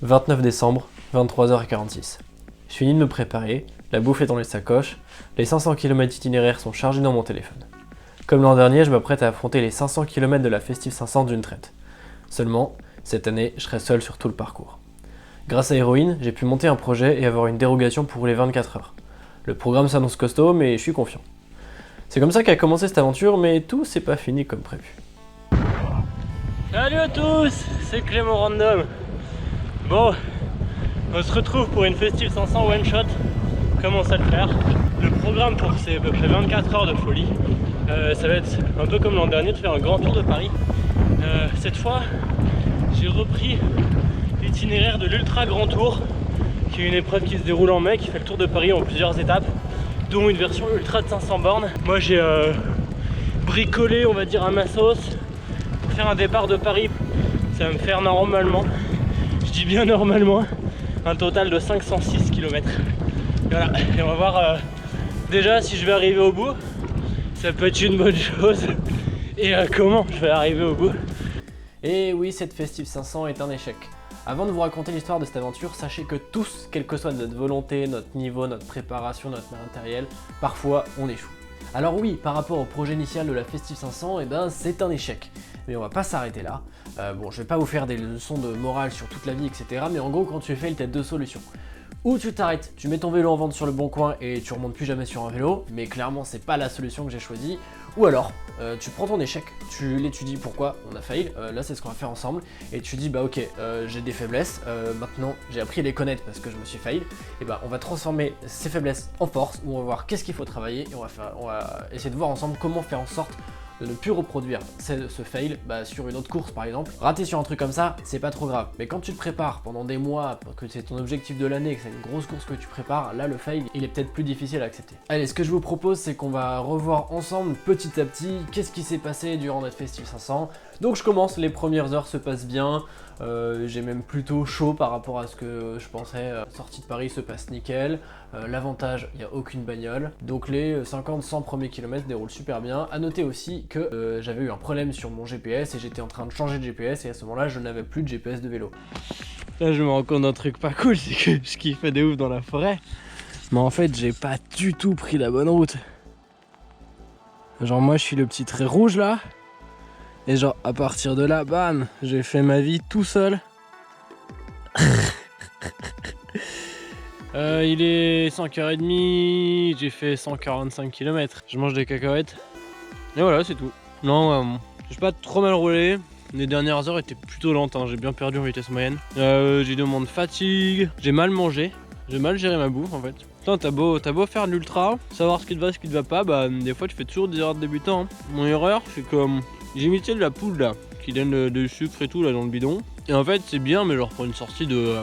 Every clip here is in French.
29 décembre, 23h46. Je finis de me préparer, la bouffe est dans les sacoches, les 500 km itinéraires sont chargés dans mon téléphone. Comme l'an dernier, je m'apprête à affronter les 500 km de la Festive 500 d'une traite. Seulement, cette année, je serai seul sur tout le parcours. Grâce à Héroïne, j'ai pu monter un projet et avoir une dérogation pour les 24 heures. Le programme s'annonce costaud, mais je suis confiant. C'est comme ça qu'a commencé cette aventure, mais tout s'est pas fini comme prévu. Salut à tous, c'est Clément Random. Bon, on se retrouve pour une Festive 500 one shot. Commence à le faire. Le programme pour ces à peu près 24 heures de folie, ça va être un peu comme l'an dernier de faire un grand tour de Paris. Cette fois, j'ai repris l'itinéraire de l'Ultra Grand Tour, qui est une épreuve qui se déroule en mai, qui fait le tour de Paris en plusieurs étapes, dont une version ultra de 500 bornes. Moi j'ai bricolé, on va dire, à ma sauce pour faire un départ de Paris. Ça va me faire normalement, je dis bien normalement, un total de 506 km. Voilà, et on va voir déjà si je vais arriver au bout. Ça peut être une bonne chose. Et comment je vais arriver au bout. Et oui, cette Festive 500 est un échec. Avant de vous raconter l'histoire de cette aventure, sachez que tous, quelle que soit notre volonté, notre niveau, notre préparation, notre matériel, parfois on échoue. Alors oui, par rapport au projet initial de la Festive 500, c'est un échec. Mais on va pas s'arrêter là. Bon, je vais pas vous faire des leçons de morale sur toute la vie, etc. Mais en gros, quand tu fail, t'as deux solutions. Ou tu t'arrêtes, tu mets ton vélo en vente sur le bon coin et tu remontes plus jamais sur un vélo, mais clairement c'est pas la solution que j'ai choisie. Ou alors, tu prends ton échec, tu l'étudies pourquoi on a fail, là c'est ce qu'on va faire ensemble, et tu dis bah ok, j'ai des faiblesses, maintenant j'ai appris à les connaître parce que je me suis fail, et bah on va transformer ces faiblesses en force, où on va voir qu'est-ce qu'il faut travailler, et on va essayer de voir ensemble comment faire en sorte de ne plus reproduire ce fail sur une autre course par exemple. Rater sur un truc comme ça, c'est pas trop grave. Mais quand tu te prépares pendant des mois, que c'est ton objectif de l'année, que c'est une grosse course que tu prépares, là le fail, il est peut-être plus difficile à accepter. Allez, ce que je vous propose, c'est qu'on va revoir ensemble petit à petit qu'est-ce qui s'est passé durant notre Festive 500. Donc je commence, les premières heures se passent bien, j'ai même plutôt chaud par rapport à ce que je pensais. Sortie de Paris se passe nickel, l'avantage, il n'y a aucune bagnole, donc les 50-100 premiers kilomètres déroulent super bien. À noter aussi que j'avais eu un problème sur mon GPS et j'étais en train de changer de GPS et à ce moment-là je n'avais plus de GPS de vélo. Là je me rends compte d'un truc pas cool, c'est que je kiffais de ouf dans la forêt, mais en fait j'ai pas du tout pris la bonne route. Genre moi je suis le petit trait rouge là, et genre à partir de là, bam, j'ai fait ma vie tout seul. Il est 5h30, j'ai fait 145 km. Je mange des cacahuètes. Et voilà, c'est tout. Non, j'ai pas trop mal roulé. Les dernières heures étaient plutôt lentes, hein. J'ai bien perdu en vitesse moyenne. J'ai des moments de fatigue, j'ai mal mangé, j'ai mal géré ma bouffe en fait. Putain, t'as beau faire de l'ultra, savoir ce qui te va pas, des fois tu fais toujours des erreurs de débutant. Hein. Mon erreur, c'est que j'ai imité de la poudre là, qui donne du sucre et tout là dans le bidon. Et en fait, c'est bien, mais genre pour une sortie de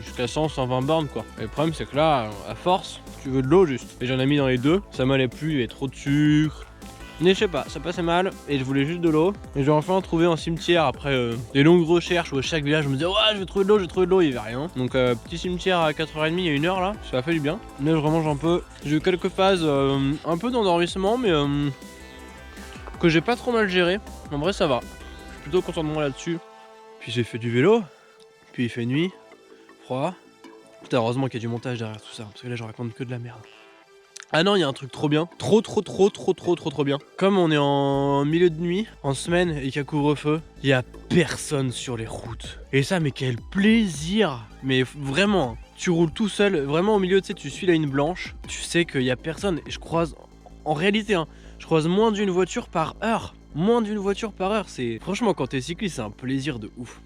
jusqu'à 100-120 bornes quoi. Et le problème, c'est que là, à force, tu veux de l'eau juste. Et j'en ai mis dans les deux, ça m'allait plus, il y avait trop de sucre. Mais je sais pas, ça passait mal et je voulais juste de l'eau. Et j'ai enfin trouvé un cimetière après des longues recherches où à chaque village je me disais ouais, je vais trouver de l'eau, il y avait rien. Donc petit cimetière à 4h30 il y a 1h là, ça a fait du bien. Mais je remange un peu. J'ai eu quelques phases un peu d'endormissement mais que j'ai pas trop mal géré. En vrai ça va. Je suis plutôt content de moi là-dessus. Puis j'ai fait du vélo. Puis il fait nuit, froid. Putain, heureusement qu'il y a du montage derrière tout ça, parce que là je raconte que de la merde. Ah non, il y a un truc trop bien, trop bien. Comme on est en milieu de nuit, en semaine et qu'il y a couvre-feu, il y a personne sur les routes. Et ça, mais quel plaisir. Mais vraiment, tu roules tout seul, vraiment au milieu, tu sais, tu suis la ligne blanche, tu sais qu'il y a personne. Et je croise, en réalité, hein, je croise moins d'une voiture par heure. Moins d'une voiture par heure, c'est... Franchement, quand t'es cycliste, c'est un plaisir de ouf.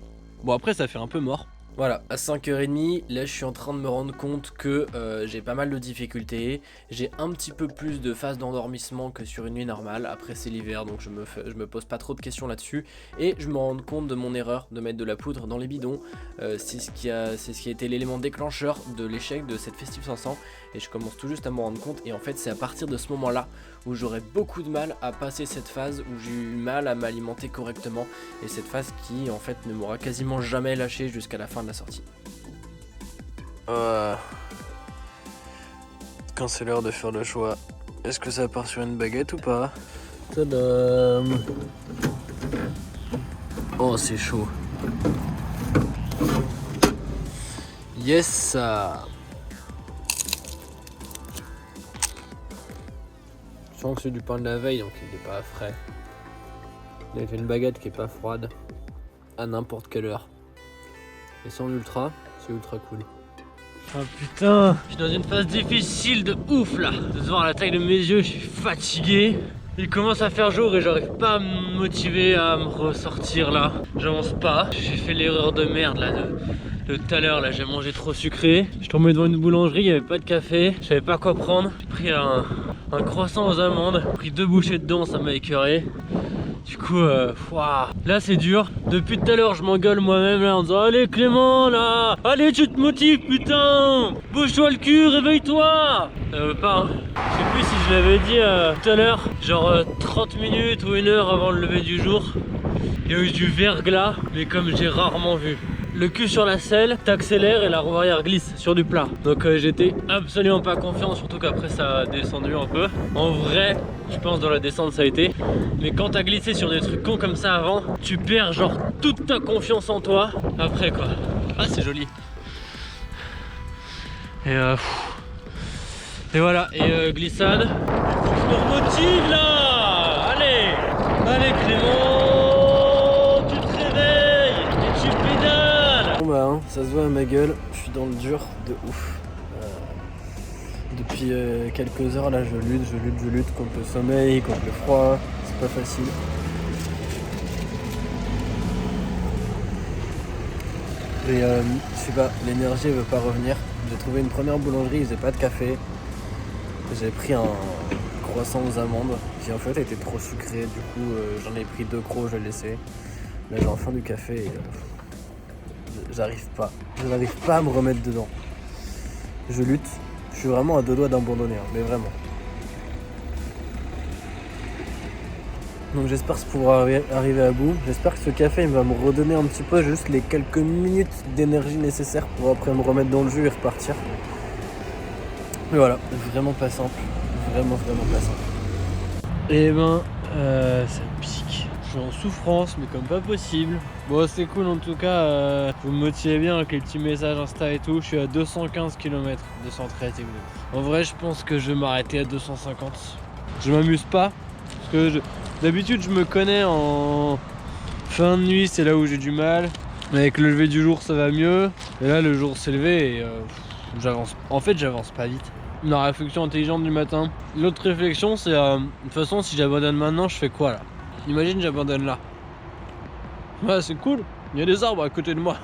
Bon, après, ça fait un peu mort. Voilà, à 5h30, là je suis en train de me rendre compte que j'ai pas mal de difficultés, j'ai un petit peu plus de phases d'endormissement que sur une nuit normale, après c'est l'hiver donc je me pose pas trop de questions là-dessus, et je me rends compte de mon erreur de mettre de la poudre dans les bidons, c'est ce qui a été l'élément déclencheur de l'échec de cette Festive 500, et je commence tout juste à m'en rendre compte, et en fait c'est à partir de ce moment-là où j'aurai beaucoup de mal à passer cette phase, où j'ai eu mal à m'alimenter correctement, et cette phase qui en fait ne m'aura quasiment jamais lâché jusqu'à la fin de la sortie. Quand c'est l'heure de faire le choix, est-ce que ça part sur une baguette ou pas? Tadam! Oh, c'est chaud. Yes. Je sens que c'est du pain de la veille, donc il n'est pas frais. Il a fait une baguette qui est pas froide à n'importe quelle heure. Et sans l'ultra, c'est ultra cool. Oh putain, je suis dans une phase difficile de ouf là. De se voir à la taille de mes yeux, je suis fatigué. Il commence à faire jour et j'arrive pas à me motiver à me ressortir là. J'avance pas. J'ai fait l'erreur de merde là de tout à l'heure là, j'ai mangé trop sucré. Je suis tombé devant une boulangerie, il n'y avait pas de café. Je savais pas quoi prendre. J'ai pris un croissant aux amandes. J'ai pris 2 bouchées dedans, ça m'a écœuré. Du coup, là c'est dur. Depuis tout à l'heure, je m'engueule moi-même là en disant allez Clément là, allez tu te motives putain, bouge-toi le cul, réveille-toi. Ça veut pas. Hein. Je sais plus si je l'avais dit tout à l'heure, genre 30 minutes ou 1 heure avant le lever du jour. Il y a eu du verglas, mais comme j'ai rarement vu. Le cul sur la selle, t'accélères et la roue arrière glisse sur du plat. Donc j'étais absolument pas confiant, surtout qu'après ça a descendu un peu. En vrai, je pense dans la descente ça a été. Mais quand t'as glissé sur des trucs cons comme ça avant, tu perds genre toute ta confiance en toi après quoi. Ah c'est joli. Et voilà, et glissade. Je me remotive là. Allez Clément, tu te réveilles et tu pédales. Bon bah hein, ça se voit à ma gueule, je suis dans le dur de ouf. Depuis quelques heures là je lutte contre le sommeil, contre le froid, c'est pas facile. Et je sais pas, l'énergie elle veut pas revenir. J'ai trouvé une première boulangerie, ils faisaient pas de café. J'ai pris un croissant aux amandes qui en fait était trop sucré, du coup j'en ai pris 2 crocs, je l'ai laissé. Là j'ai enfin du café et je n'arrive pas à me remettre dedans. Je lutte, je suis vraiment à 2 doigts d'abandonner, hein, mais vraiment. Donc j'espère pouvoir arriver à bout. J'espère que ce café il va me redonner un petit peu juste les quelques minutes d'énergie nécessaires pour après me remettre dans le jus et repartir. Mais voilà, vraiment pas simple. Vraiment pas simple. Et ben, ça pique. Je suis en souffrance, mais comme pas possible. Bon, c'est cool en tout cas. Vous me motivez bien avec les petits messages Insta et tout. Je suis à 215 km, 213 exact. En vrai, je pense que je vais m'arrêter à 250. Je m'amuse pas. Parce que d'habitude, je me connais en fin de nuit, c'est là où j'ai du mal. Mais avec le lever du jour, ça va mieux. Et là, le jour s'est levé et j'avance. En fait, j'avance pas vite. La réflexion intelligente du matin. L'autre réflexion, c'est de toute façon, si j'abandonne maintenant, je fais quoi là? Imagine, j'abandonne là. Ouais, c'est cool. Il y a des arbres à côté de moi.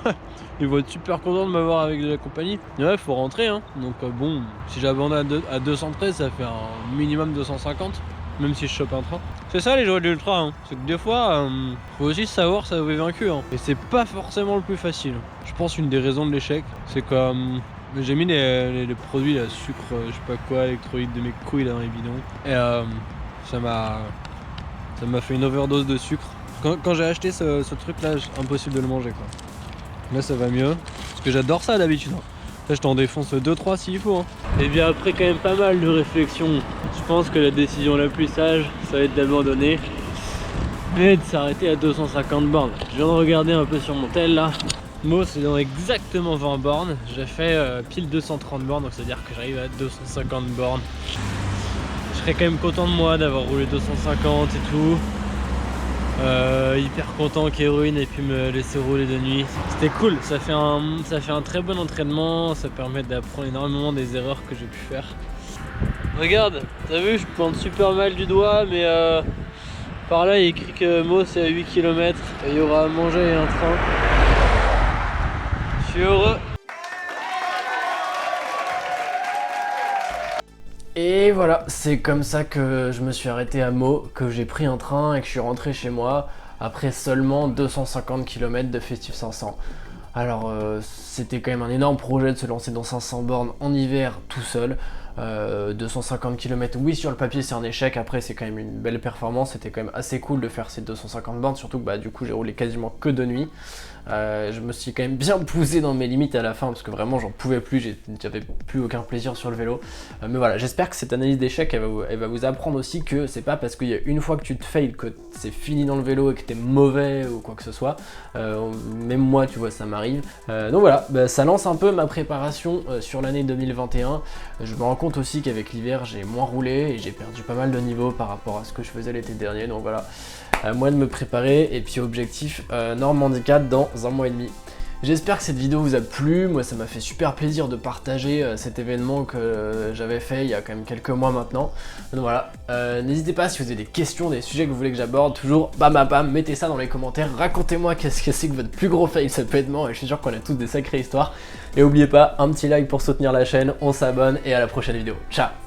Ils vont être super contents de m'avoir avec de la compagnie. Ouais, faut rentrer. Hein. Donc bon, si j'abandonne à 213, ça fait un minimum 250. Même si je chope un train. C'est ça les joies de l'ultra. Hein. C'est que des fois, faut aussi savoir ça vous est vaincu. Hein. Et c'est pas forcément le plus facile. Je pense une des raisons de l'échec, c'est comme j'ai mis les produits, là, sucre, je sais pas quoi, électrolytes de mes couilles là dans les bidons. Et ça m'a fait une overdose de sucre. Quand j'ai acheté ce truc là, impossible de le manger quoi. Là ça va mieux. Parce que j'adore ça d'habitude. Là je t'en défonce 2-3 s'il faut. Hein. Et bien après quand même pas mal de réflexion. Je pense que la décision la plus sage, ça va être d'abandonner. Mais de s'arrêter à 250 bornes. Je viens de regarder un peu sur mon tel là. Moi c'est dans exactement 20 bornes. J'ai fait pile 230 bornes, donc c'est à dire que j'arrive à 250 bornes. Je serais quand même content de moi d'avoir roulé 250 et tout. Hyper content qu'Héroïne ait pu me laisser rouler de nuit. C'était cool, ça fait un très bon entraînement, ça permet d'apprendre énormément des erreurs que j'ai pu faire. Regarde, t'as vu, je pointe super mal du doigt, mais par là il est écrit que Meaux c'est à 8 km et il y aura à manger et un train. Je suis heureux. Et voilà, c'est comme ça que je me suis arrêté à Meaux, que j'ai pris un train et que je suis rentré chez moi après seulement 250 km de Festif 500. Alors c'était quand même un énorme projet de se lancer dans 500 bornes en hiver tout seul. 250 km, oui sur le papier c'est un échec, après c'est quand même une belle performance, c'était quand même assez cool de faire ces 250 bornes, surtout que du coup j'ai roulé quasiment que de nuit. Je me suis quand même bien poussé dans mes limites à la fin parce que vraiment j'en pouvais plus, j'avais plus aucun plaisir sur le vélo. Mais voilà, j'espère que cette analyse d'échec elle va vous apprendre aussi que c'est pas parce qu'il y a une fois que tu te fails que c'est fini dans le vélo et que t'es mauvais ou quoi que ce soit. Même moi tu vois ça m'arrive. Donc voilà, ça lance un peu ma préparation sur l'année 2021. Je me rends compte aussi qu'avec l'hiver j'ai moins roulé et j'ai perdu pas mal de niveau par rapport à ce que je faisais l'été dernier. Donc voilà, moi de me préparer et puis objectif Normandie 4 dans un mois et demi. J'espère que cette vidéo vous a plu, moi ça m'a fait super plaisir de partager cet événement que j'avais fait il y a quand même quelques mois maintenant. Donc voilà, n'hésitez pas si vous avez des questions, des sujets que vous voulez que j'aborde, toujours bam, mettez ça dans les commentaires, racontez-moi qu'est-ce que c'est que votre plus gros fail cet événement et je suis sûr qu'on a tous des sacrées histoires. Et n'oubliez pas, un petit like pour soutenir la chaîne, on s'abonne et à la prochaine vidéo. Ciao.